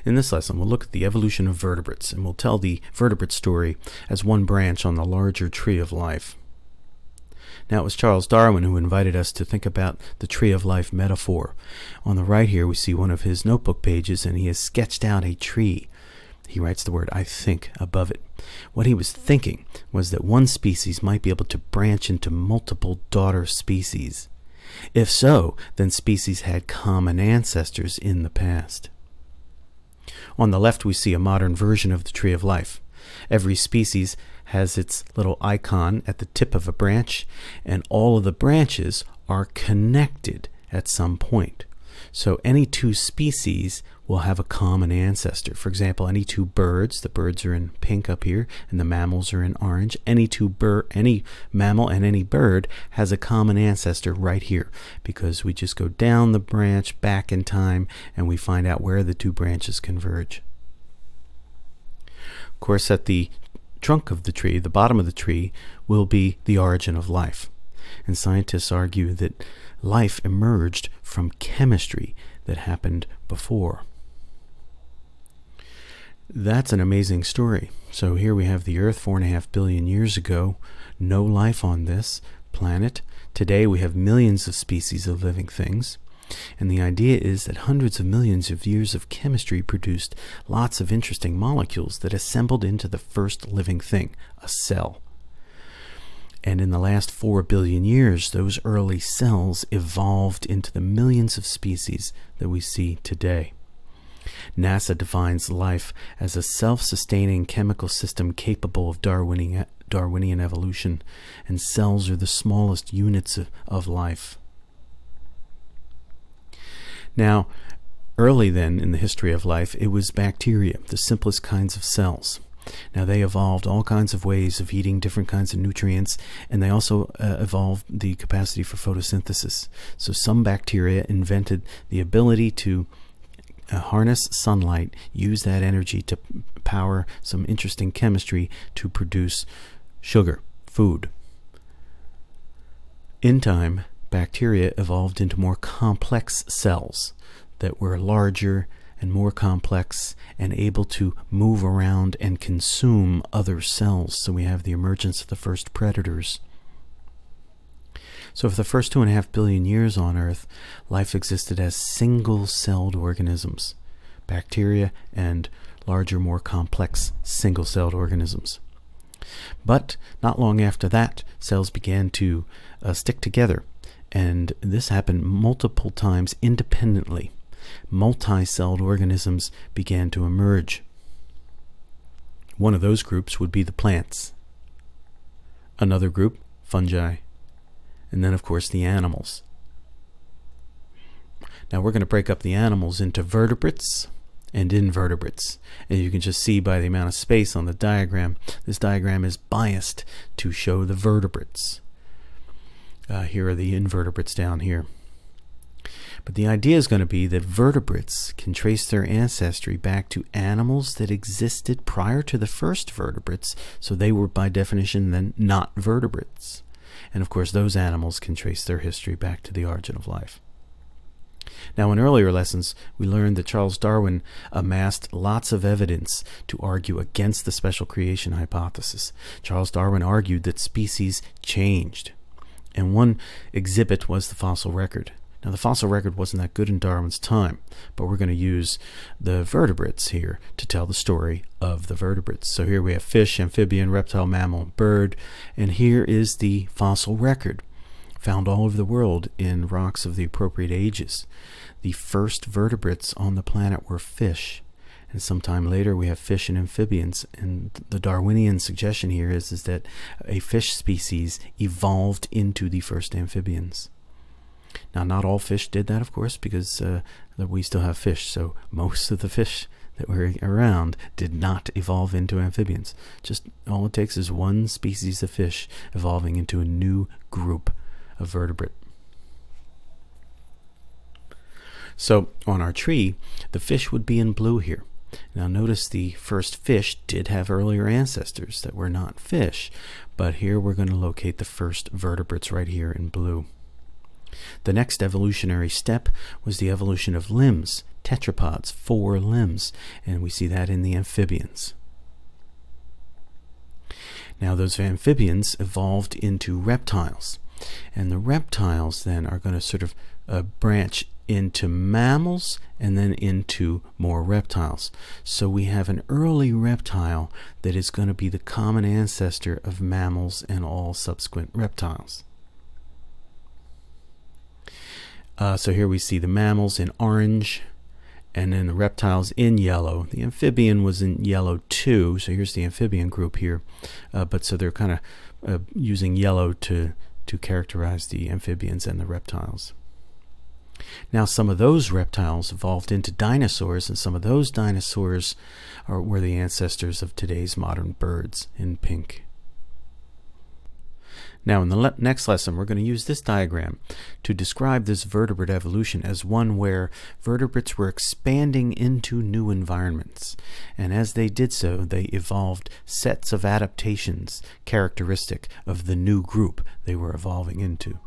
In this lesson, we'll look at the evolution of vertebrates, and we'll tell the vertebrate story as one branch on the larger tree of life. Now, it was Charles Darwin who invited us to think about the tree of life metaphor. On the right here, we see one of his notebook pages, and he has sketched out a tree. He writes the word "I think" above it. What he was thinking was that one species might be able to branch into multiple daughter species. If so, then species had common ancestors in the past. On the left, we see a modern version of the tree of life. Every species has its little icon at the tip of a branch, and all of the branches are connected at some point. So any two species will have a common ancestor. For example, any two birds, the birds are in pink up here, and the mammals are in orange. Any mammal and any bird has a common ancestor right here, because we just go down the branch back in time and we find out where the two branches converge. Of course, at the trunk of the tree, the bottom of the tree, will be the origin of life. And scientists argue that life emerged from chemistry that happened before. That's an amazing story. So here we have the Earth 4.5 billion years ago, no life on this planet. Today we have millions of species of living things. And the idea is that hundreds of millions of years of chemistry produced lots of interesting molecules that assembled into the first living thing, a cell. And in the last 4 billion years, those early cells evolved into the millions of species that we see today. NASA defines life as a self-sustaining chemical system capable of Darwinian evolution, and cells are the smallest units of life. Now, early then in the history of life, it was bacteria, the simplest kinds of cells. Now, they evolved all kinds of ways of eating different kinds of nutrients, and they also evolved the capacity for photosynthesis. So some bacteria invented the ability to harness sunlight, use that energy to power some interesting chemistry to produce sugar, food. In time, bacteria evolved into more complex cells that were larger and more complex and able to move around and consume other cells. So we have the emergence of the first predators. So for the first 2.5 billion years on Earth, life existed as single-celled organisms, bacteria and larger, more complex single-celled organisms. But not long after that, cells began to stick together, and this happened multiple times independently. Multi-celled organisms began to emerge. One of those groups would be the plants. Another group, fungi. And then, of course, the animals. Now, we're going to break up the animals into vertebrates and invertebrates. And you can just see by the amount of space on the diagram, this diagram is biased to show the vertebrates. Here are the invertebrates down here. But the idea is going to be that vertebrates can trace their ancestry back to animals that existed prior to the first vertebrates, so they were by definition then not vertebrates. And of course those animals can trace their history back to the origin of life. Now, in earlier lessons, we learned that Charles Darwin amassed lots of evidence to argue against the special creation hypothesis. Charles Darwin argued that species changed, and one exhibit was the fossil record. Now, the fossil record wasn't that good in Darwin's time, but we're going to use the vertebrates here to tell the story of the vertebrates. So here we have fish, amphibian, reptile, mammal, bird, and here is the fossil record, found all over the world in rocks of the appropriate ages. The first vertebrates on the planet were fish, and sometime later we have fish and amphibians, and the Darwinian suggestion here is that a fish species evolved into the first amphibians. Now, not all fish did that, of course, because we still have fish, so most of the fish that were around did not evolve into amphibians. Just all it takes is one species of fish evolving into a new group of vertebrate. So on our tree, the fish would be in blue here. Now notice the first fish did have earlier ancestors that were not fish, but here we're going to locate the first vertebrates right here in blue. The next evolutionary step was the evolution of limbs, tetrapods, 4 limbs, and we see that in the amphibians. Now those amphibians evolved into reptiles, and the reptiles then are going to sort of branch into mammals and then into more reptiles. So we have an early reptile that is going to be the common ancestor of mammals and all subsequent reptiles. So here we see the mammals in orange, and then the reptiles in yellow. The amphibian was in yellow too, so here's the amphibian group here. But so they're kind of using yellow to characterize the amphibians and the reptiles. Now some of those reptiles evolved into dinosaurs, and some of those dinosaurs were the ancestors of today's modern birds in pink. Now in the next lesson we're going to use this diagram to describe this vertebrate evolution as one where vertebrates were expanding into new environments, and as they did so they evolved sets of adaptations characteristic of the new group they were evolving into.